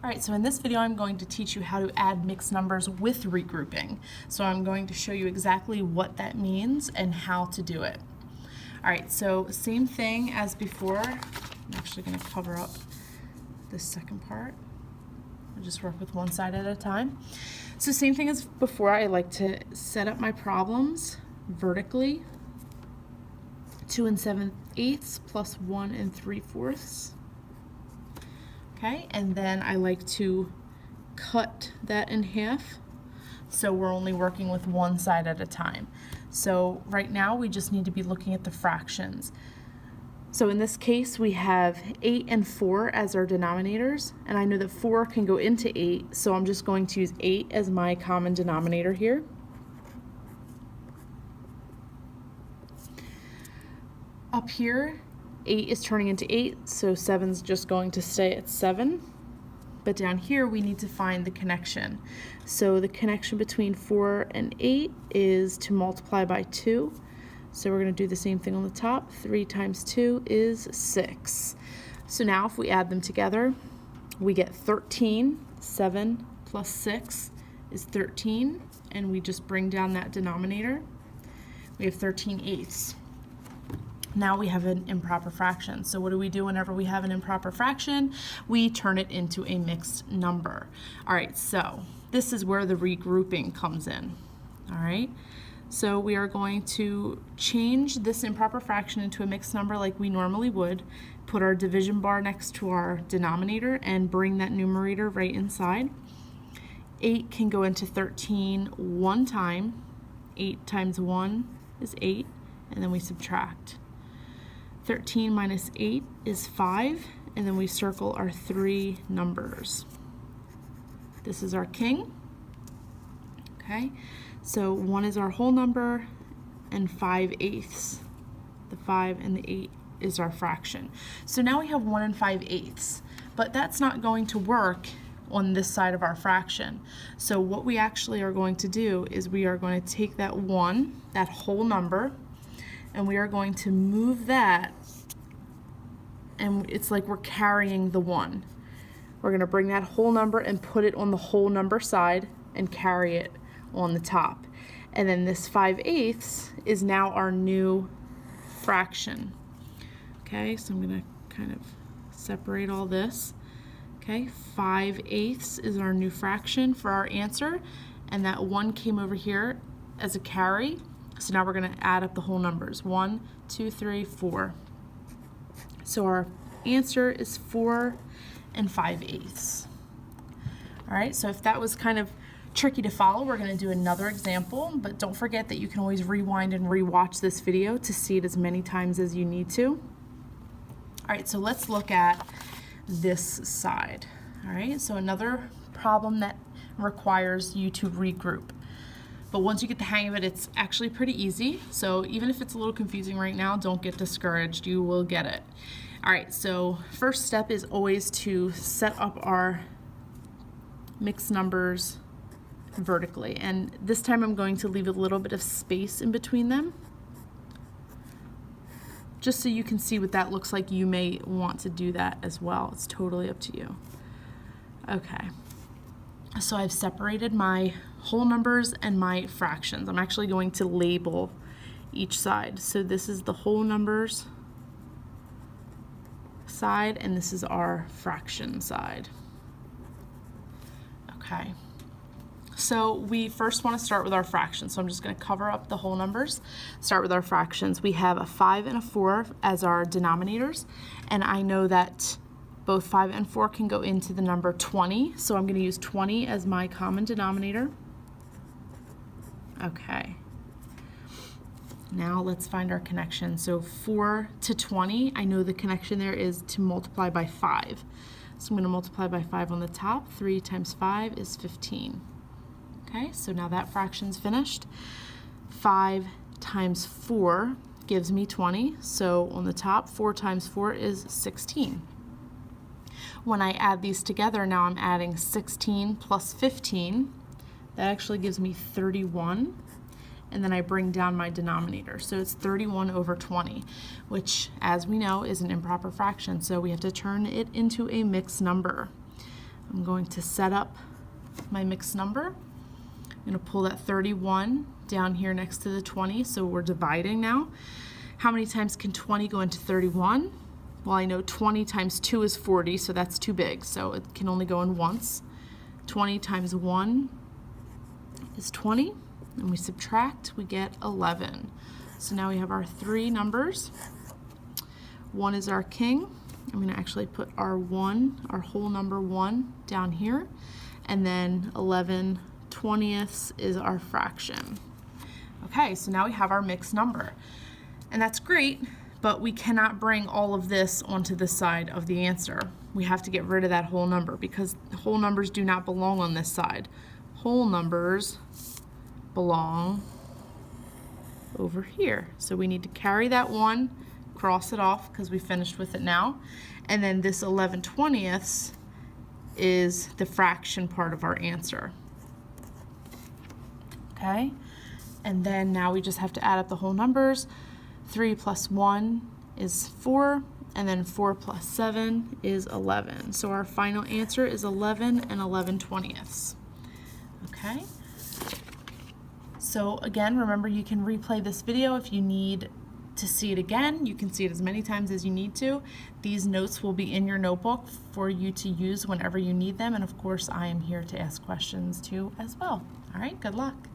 All right, so in this video I'm going to teach you how to add mixed numbers with regrouping. So I'm going to show you exactly what that means and how to do it. All right, so same thing as before. I'm actually going to cover up this second part. I'll just work with one side at a time. So same thing as before, I like to set up my problems vertically. 2 7/8 plus 1 3/4. Okay, and then I like to cut that in half, so we're only working with one side at a time. So right now we just need to be looking at the fractions. So in this case we have 8 and 4 as our denominators, and I know that 4 can go into 8, so I'm just going to use 8 as my common denominator here. Up here, 8 is turning into 8, so 7's just going to stay at 7. But down here we need to find the connection. So the connection between 4 and 8 is to multiply by 2. So we're going to do the same thing on the top. 3 times 2 is 6. So now if we add them together, we get 13. 7 plus 6 is 13, and we just bring down that denominator. We have 13/8. Now we have an improper fraction. So what do we do whenever we have an improper fraction? We turn it into a mixed number. All right, so this is where the regrouping comes in. All right, so we are going to change this improper fraction into a mixed number like we normally would, put our division bar next to our denominator and bring that numerator right inside. 8 can go into 13 one time. 8 times 1 is 8, and then we subtract. 13 minus 8 is 5, and then we circle our 3 numbers. This is our king. Okay, so 1 is our whole number, and 5/8. The 5 and the 8 is our fraction. So now we have 1 and 5/8, but that's not going to work on this side of our fraction. So what we actually are going to do is we are going to take that 1, that whole number, and we are going to move that, and it's like we're carrying the 1. We're going to bring that whole number and put it on the whole number side and carry it on the top. And then this 5/8 is now our new fraction. Okay, so I'm going to kind of separate all this. Okay, 5/8 is our new fraction for our answer, and that 1 came over here as a carry. So now we're going to add up the whole numbers. 1, 2, 3, 4. So our answer is 4 and 5/8. All right, so if that was kind of tricky to follow, we're going to do another example, but don't forget that you can always rewind and rewatch this video to see it as many times as you need to. All right, so let's look at this side. All right, so another problem that requires you to regroup. But once you get the hang of it, it's actually pretty easy. So even if it's a little confusing right now, don't get discouraged. You will get it. All right, so first step is always to set up our mixed numbers vertically. And this time I'm going to leave a little bit of space in between them, just so you can see what that looks like. You may want to do that as well. It's totally up to you. Okay. So I've separated my whole numbers and my fractions. I'm actually going to label each side. So this is the whole numbers side, and this is our fraction side. Okay. So we first want to start with our fractions. So I'm just going to cover up the whole numbers, start with our fractions. We have a 5 and a 4 as our denominators, and I know that both 5 and 4 can go into the number 20, so I'm going to use 20 as my common denominator. Okay. Now let's find our connection. So 4 to 20, I know the connection there is to multiply by 5. So I'm going to multiply by 5 on the top. 3 times 5 is 15. Okay, so now that fraction's finished. 5 times 4 gives me 20, so on the top, 4 times 4 is 16. When I add these together, now I'm adding 16 plus 15. That actually gives me 31. and then I bring down my denominator. So it's 31 over 20, which, as we know, is an improper fraction, so we have to turn it into a mixed number. I'm going to set up my mixed number. I'm going to pull that 31 down here next to the 20, so we're dividing now. How many times can 20 go into 31? Well, I know 20 times 2 is 40, so that's too big, so it can only go in once. 20 times 1 is 20, and we subtract, we get 11. So now we have our three numbers. 1 is our king. I'm going to actually put our 1, our whole number 1, down here, and then 11/20 is our fraction. Okay, so now we have our mixed number, and that's great, but we cannot bring all of this onto this side of the answer. We have to get rid of that whole number because whole numbers do not belong on this side. Whole numbers belong over here. So we need to carry that 1, cross it off because we finished with it now, and then this 11/20 is the fraction part of our answer. Okay, and then now we just have to add up the whole numbers. 3 plus 1 is 4, and then 4 plus 7 is 11. So our final answer is 11 and 11/20. Okay, so again, remember you can replay this video if you need to see it again. You can see it as many times as you need to. These notes will be in your notebook for you to use whenever you need them, and of course I am here to ask questions too as well. All right, good luck.